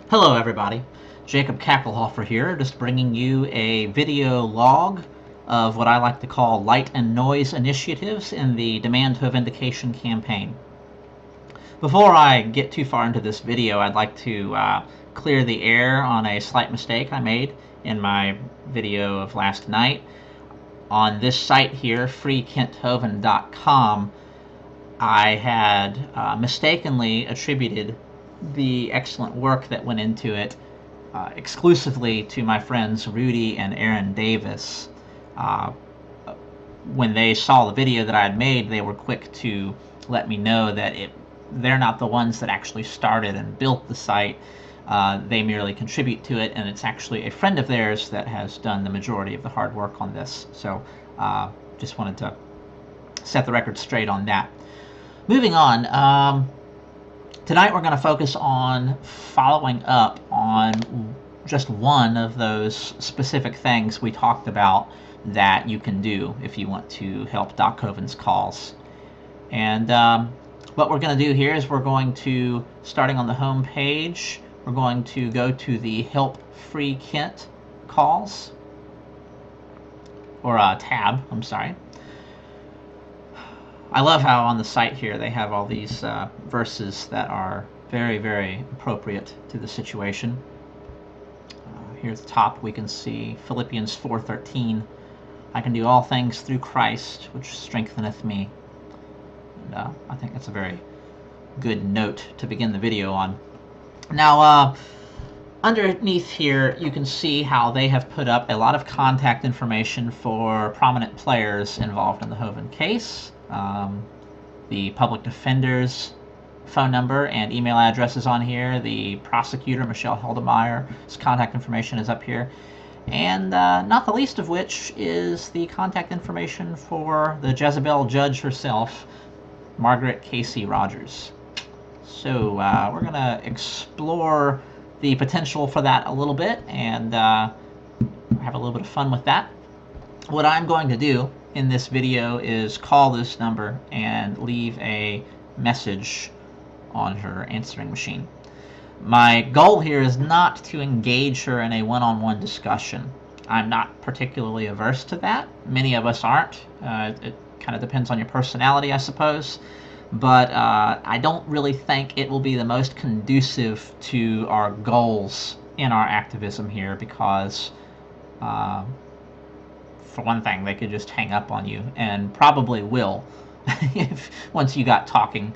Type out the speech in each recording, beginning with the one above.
Hello everybody, Jacob Kackelhofer here, just bringing you a video log of what I like to call light and noise initiatives in the Demand Hovindication campaign. Before I get too far into this video, I'd like to clear the air on a slight mistake I made in my video of last night. On this site here, freekenthovind.com, I had mistakenly attributed the excellent work that went into it exclusively to my friends Rudy and Aaron Davis. When they saw the video that I had made, they were quick to let me know that they're not the ones that actually started and built the site. They merely contribute to it, and it's actually a friend of theirs that has done the majority of the hard work on this. So just wanted to set the record straight on that. Moving on, tonight we're going to focus on following up on just one of those specific things we talked about that you can do if you want to help Doc Hovind's cause. And what we're going to do here is we're going to, starting on the home page, we're going to go to the Help Free Kent calls, or tab, I'm sorry. I love how on the site here they have all these verses that are very, very appropriate to the situation. Here at the top we can see Philippians 4:13. I can do all things through Christ, which strengtheneth me. And I think that's a very good note to begin the video on. Now, underneath here you can see how they have put up a lot of contact information for prominent players involved in the Hovind case. The public defender's phone number and email address is on here. The prosecutor, Michelle Heldemeyer's contact information is up here. And not the least of which is the contact information for the Jezebel judge herself, Margaret Casey Rogers. So we're going to explore the potential for that a little bit and have a little bit of fun with that. What I'm going to do in this video is call this number and leave a message on her answering machine. My goal here is not to engage her in a one-on-one discussion. I'm not particularly averse to that. Many of us aren't. It kind of depends on your personality, I suppose. But I don't really think it will be the most conducive to our goals in our activism here because for one thing, they could just hang up on you, and probably will once you got talking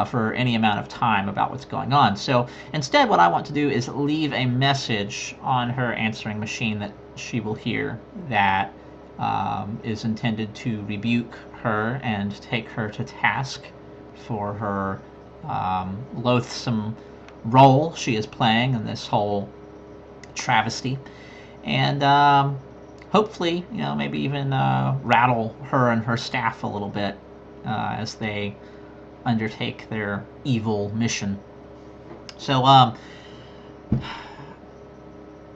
for any amount of time about what's going on. So instead, what I want to do is leave a message on her answering machine that she will hear that is intended to rebuke her and take her to task for her loathsome role she is playing in this whole travesty. And hopefully, maybe even rattle her and her staff a little bit as they undertake their evil mission. So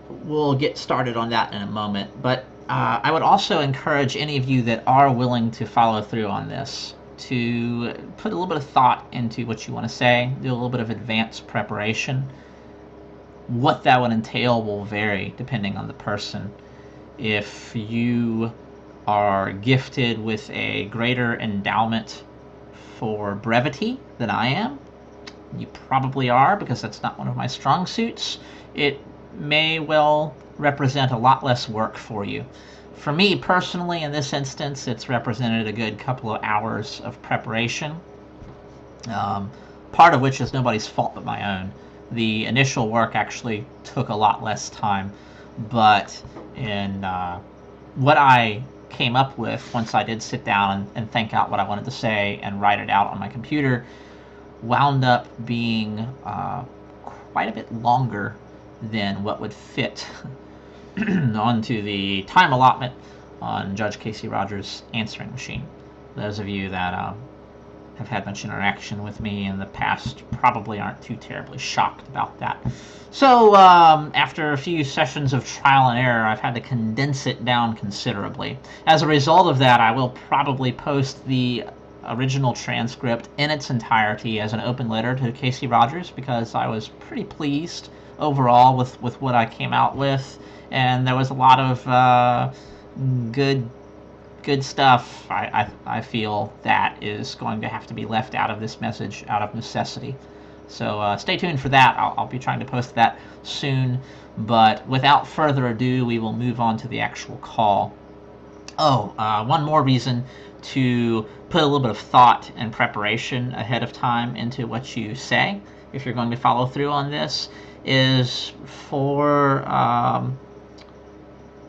we'll get started on that in a moment. But I would also encourage any of you that are willing to follow through on this to put a little bit of thought into what you want to say, do a little bit of advanced preparation. What that would entail will vary depending on the person. If you are gifted with a greater endowment for brevity than I am, you probably are, because that's not one of my strong suits, it may well represent a lot less work for you. For me personally, in this instance, it's represented a good couple of hours of preparation, part of which is nobody's fault but my own. The initial work actually took a lot less time, but in what I came up with once I did sit down and think out what I wanted to say and write it out on my computer wound up being quite a bit longer than what would fit onto the time allotment on Judge Casey Rogers' answering machine. Those of you that have had much interaction with me in the past probably aren't too terribly shocked about that. So after a few sessions of trial and error, I've had to condense it down considerably. As a result of that, I will probably post the original transcript in its entirety as an open letter to Casey Rogers, because I was pretty pleased overall with what I came out with, and there was a lot of good stuff I feel that is going to have to be left out of this message out of necessity. So stay tuned for that. I'll be trying to post that soon. But without further ado, we will move on to the actual call. One more reason to put a little bit of thought and preparation ahead of time into what you say, if you're going to follow through on this, is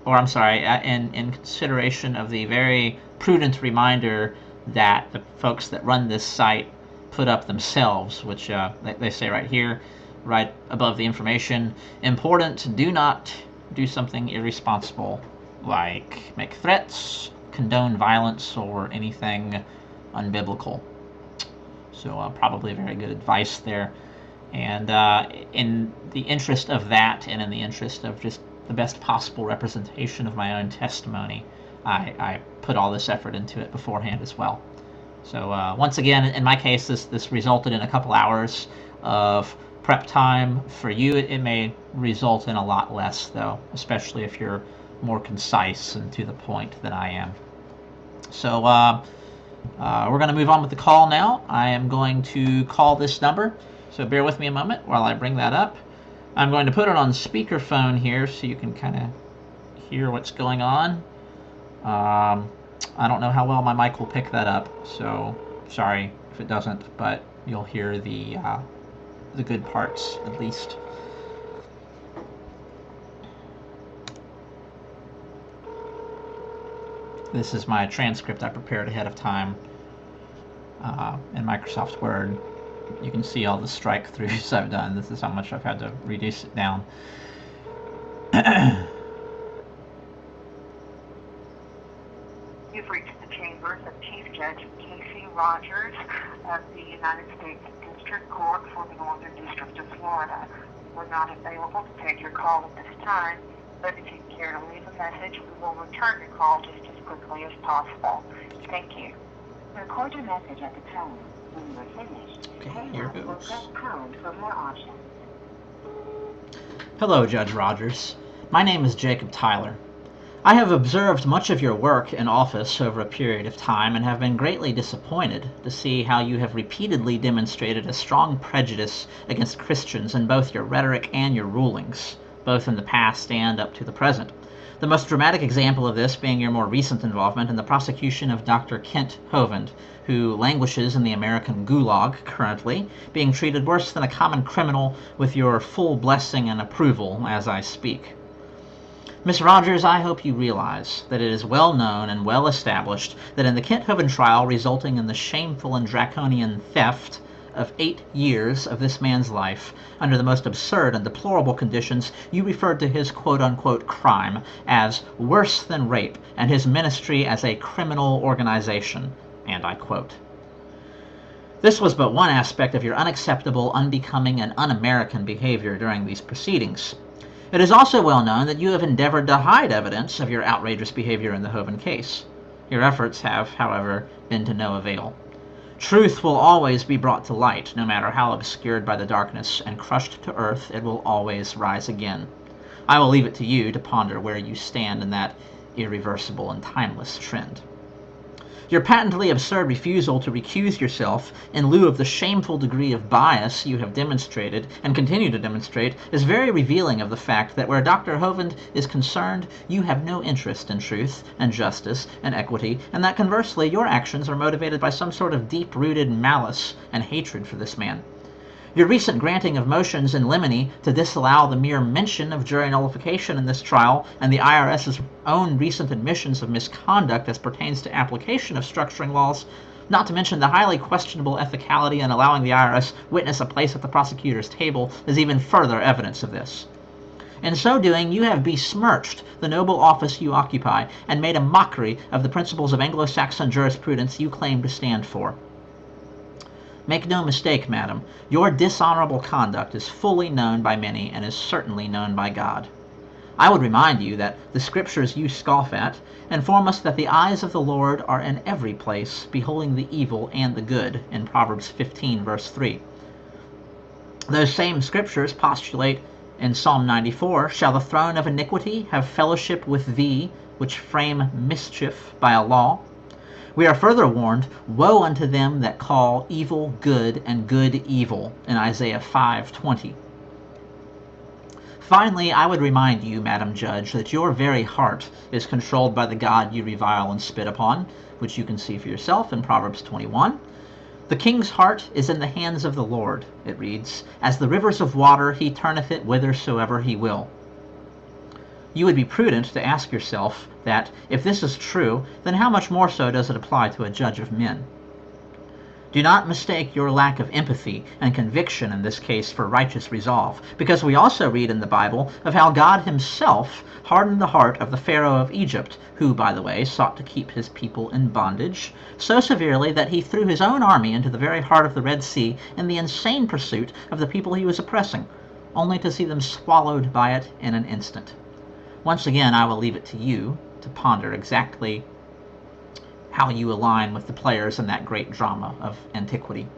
in consideration of the very prudent reminder that the folks that run this site put up themselves, which they say right here, right above the information: important, do not do something irresponsible like make threats, condone violence, or anything unbiblical. So probably very good advice there. And in the interest of that, and in the interest of just the best possible representation of my own testimony, I put all this effort into it beforehand as well. So once again, in my case, this resulted in a couple hours of prep time. For you, it may result in a lot less, though, especially if you're more concise and to the point than I am. So we're going to move on with the call now. I am going to call this number, so bear with me a moment while I bring that up. I'm going to put it on speakerphone here so you can kind of hear what's going on. I don't know how well my mic will pick that up, so sorry if it doesn't, but you'll hear the good parts at least. This is my transcript I prepared ahead of time in Microsoft Word. You can see all the strike throughs I've done. This is how much I've had to reduce it down. You've reached the chambers of Chief Judge Casey Rogers of the United States District Court for the Northern District of Florida. We're not available to take your call at this time, but if you care to leave a message, we will return your call just as quickly as possible. Thank you. Record your message at the tone. When you are finished, hang up or press pound for more options. Hello, Judge Rogers. My name is Jacob Tyler. I have observed much of your work in office over a period of time and have been greatly disappointed to see how you have repeatedly demonstrated a strong prejudice against Christians in both your rhetoric and your rulings, both in the past and up to the present. The most dramatic example of this being your more recent involvement in the prosecution of Dr. Kent Hovind, who languishes in the American Gulag currently, being treated worse than a common criminal with your full blessing and approval as I speak. Ms. Rogers, I hope you realize that it is well known and well established that in the Kent Hovind trial resulting in the shameful and draconian theft of 8 years of this man's life, under the most absurd and deplorable conditions, you referred to his quote-unquote crime as worse than rape and his ministry as a criminal organization, and I quote. This was but one aspect of your unacceptable, unbecoming, and un-American behavior during these proceedings. It is also well known that you have endeavored to hide evidence of your outrageous behavior in the Hovind case. Your efforts have, however, been to no avail. Truth will always be brought to light, no matter how obscured by the darkness, and crushed to earth it will always rise again. I will leave it to you to ponder where you stand in that irreversible and timeless trend. Your patently absurd refusal to recuse yourself in lieu of the shameful degree of bias you have demonstrated and continue to demonstrate is very revealing of the fact that where Dr. Hovind is concerned, you have no interest in truth and justice and equity, and that conversely your actions are motivated by some sort of deep-rooted malice and hatred for this man. Your recent granting of motions in limine to disallow the mere mention of jury nullification in this trial and the IRS's own recent admissions of misconduct as pertains to application of structuring laws, not to mention the highly questionable ethicality in allowing the IRS witness a place at the prosecutor's table, is even further evidence of this. In so doing, you have besmirched the noble office you occupy and made a mockery of the principles of Anglo-Saxon jurisprudence you claim to stand for. Make no mistake, madam, your dishonorable conduct is fully known by many and is certainly known by God. I would remind you that the Scriptures you scoff at inform us that the eyes of the Lord are in every place, beholding the evil and the good, in Proverbs 15, verse 3. Those same Scriptures postulate in Psalm 94, "Shall the throne of iniquity have fellowship with thee, which frame mischief by a law?" We are further warned, "Woe unto them that call evil good and good evil," in Isaiah 5:20. Finally, I would remind you, Madam Judge, that your very heart is controlled by the God you revile and spit upon, which you can see for yourself in Proverbs 21. "The king's heart is in the hands of the Lord," it reads, "as the rivers of water, he turneth it whithersoever he will." You would be prudent to ask yourself that, if this is true, then how much more so does it apply to a judge of men? Do not mistake your lack of empathy and conviction in this case for righteous resolve, because we also read in the Bible of how God himself hardened the heart of the Pharaoh of Egypt, who, by the way, sought to keep his people in bondage, so severely that he threw his own army into the very heart of the Red Sea in the insane pursuit of the people he was oppressing, only to see them swallowed by it in an instant. Once again, I will leave it to you to ponder exactly how you align with the players in that great drama of antiquity.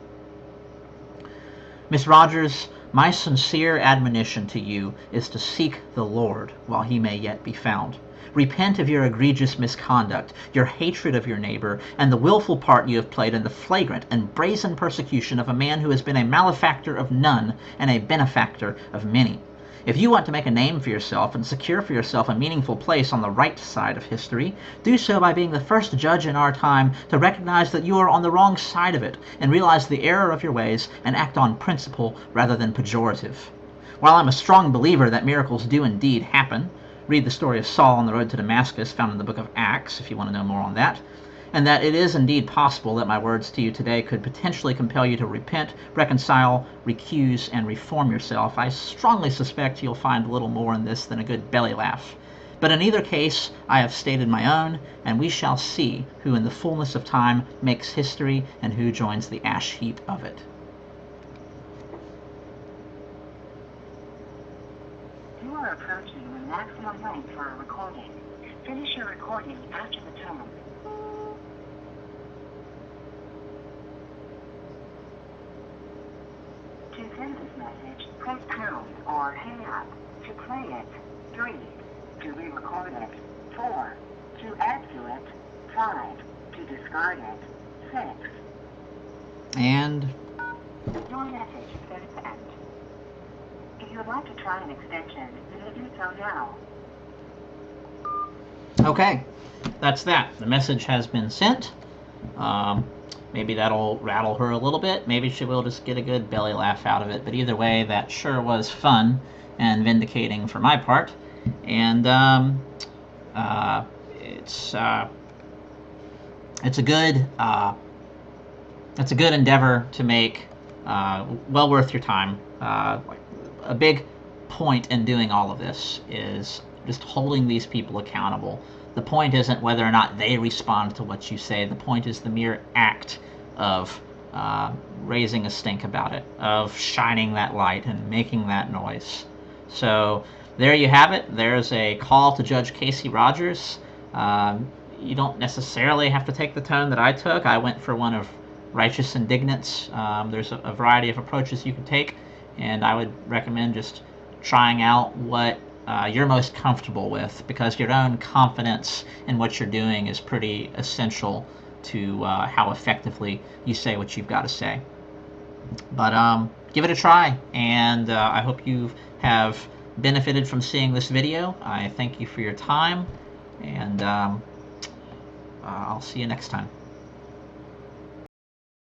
Miss Rogers, my sincere admonition to you is to seek the Lord while he may yet be found. Repent of your egregious misconduct, your hatred of your neighbor, and the willful part you have played in the flagrant and brazen persecution of a man who has been a malefactor of none and a benefactor of many. If you want to make a name for yourself and secure for yourself a meaningful place on the right side of history, do so by being the first judge in our time to recognize that you are on the wrong side of it and realize the error of your ways and act on principle rather than pejorative. While I'm a strong believer that miracles do indeed happen, read the story of Saul on the road to Damascus found in the book of Acts if you want to know more on that, and that it is indeed possible that my words to you today could potentially compel you to repent, reconcile, recuse, and reform yourself, I strongly suspect you'll find a little more in this than a good belly laugh. But in either case, I have stated my own, and we shall see who in the fullness of time makes history and who joins the ash heap of it. You are approaching the maximum length for a recording. Finish your recording after the tone. To send this message, press pound or hang up. To play it, 3. To re-record it, 4. To add to it, 5. To discard it, 6. And Your message is set to end. If you would like to try an extension, you may do so now. okay, that's that. The message has been sent. Maybe that'll rattle her a little bit. Maybe she will just get a good belly laugh out of it. But either way, that sure was fun and vindicating for my part. And it's a good endeavor to make, well worth your time. A big point in doing all of this is just holding these people accountable. The point isn't whether or not they respond to what you say. The point is the mere act of raising a stink about it, of shining that light and making that noise. So there you have it. There's a call to Judge Casey Rogers. You don't necessarily have to take the tone that I took. I went for one of righteous indignance. There's a variety of approaches you can take, and I would recommend just trying out what you're most comfortable with, because your own confidence in what you're doing is pretty essential to how effectively you say what you've got to say. But give it a try, and I hope you have benefited from seeing this video. I thank you for your time, and I'll see you next time.